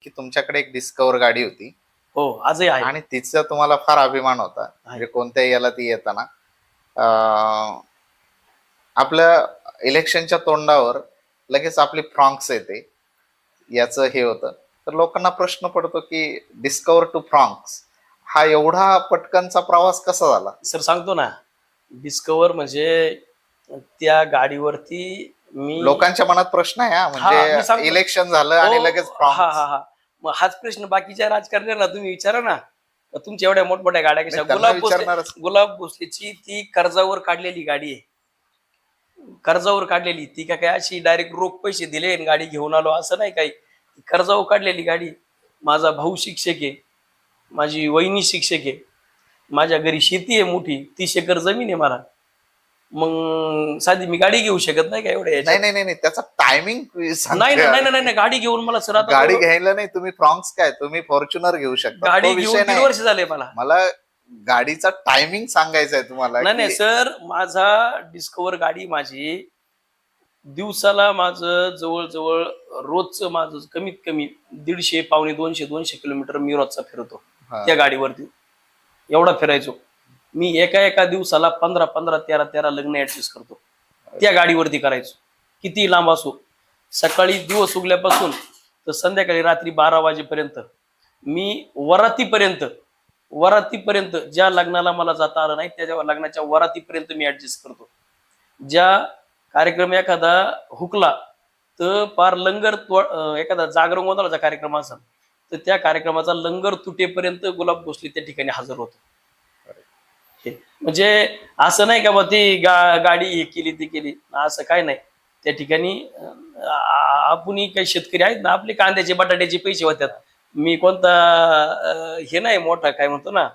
की तुमच्याकडे एक डिस्कवर गाडी होती हो आजही आहे. आणि तिचा तुम्हाला फार अभिमान होता, म्हणजे कोणत्याही याला ती येताना आपल्या इलेक्शनच्या तोंडावर लगेच आपली फ्रॉन्क्स येते, याचं हे होतं. तर लोकांना प्रश्न पडतो की डिस्कवर टू फ्रॉन्क्स हा एवढा पटकनचा प्रवास कसा झाला? सर सांगतो ना, डिस्कवर म्हणजे त्या गाडीवरती मी लोकांच्या मनात प्रश्न आहे हा, मी म्हणजे सांगतो. इलेक्शन झालं आणि लगेच हा हा फ्रॉन्क्स. हा मग हाच प्रश्न बाकीच्या राजकारण्याला तुम्ही विचारा ना. तुमच्या एवढ्या मोठमोठ्या गाड्या कशा? नाही, त्यांना विचारणारच. गुलाब भोसलेची ती कर्जावर काढलेली गाडी आहे. कर्जावर काढलेली ती काय अशी डायरेक्ट रोख पैसे दिले आणि गाडी घेऊन आलो असं नाही काही. कर्जावर काढलेली गाडी. माझा भाऊ शिक्षक आहे, माझी वहिनी शिक्षक आहे, माझ्या घरी शेती आहे मोठी, 30 एकर जमीन आहे मला. मग साधी मी गाडी घेऊ शकत नाही का एवढ्या नाही याच्यात? नाही नाही, त्याचा टायमिंग नाही नाही नाही नाही गाडी घेऊन मला सर आता गाडी घ्यायला नाही, तुम्ही फ्रॉन्क्स काय, तुम्ही फॉर्च्युनर घेऊ शकता, गाडी तो घेऊन विषय 3 नाही. वर्ष झाले मला. मला गाडीचा टायमिंग सांगायचा आहे तुम्हाला. नाही नाही सर, माझा डिस्कवर गाडी माझी दिवसाला माझं जवळजवळ रोजचं माझं कमीत कमी 150 पावणे 200 किलोमीटर मी रोजचा फिरतो त्या गाडीवरती. एवढा फिरायचो मी. एका दिवसाला 15 लग्न ऍडजस्ट करतो त्या गाडीवरती करायचो, किती लांब असो. सकाळी दिवस उगल्यापासून तर संध्याकाळी रात्री 12 वाजेपर्यंत मी वरातीपर्यंत ज्या लग्नाला मला जाता आलं नाही त्या लग्नाच्या वरातीपर्यंत मी ऍडजस्ट करतो. ज्या कार्यक्रम एखादा हुकला तर पार लंगर एखादा जागरण गोंधळाचा कार्यक्रम असेल तर त्या कार्यक्रमाचा लंगर तुटेपर्यंत गुलाब भोसले त्या ठिकाणी हजर होतो. म्हणजे असं नाही का बा ती गाडी हे केली ती केली, असं काय नाही. त्या ठिकाणी आपण काही शेतकरी आहेत ना, आपले कांद्याचे बटाट्याचे पैसे होतात. मी कोणता हे नाही मोठा काय म्हणतो ना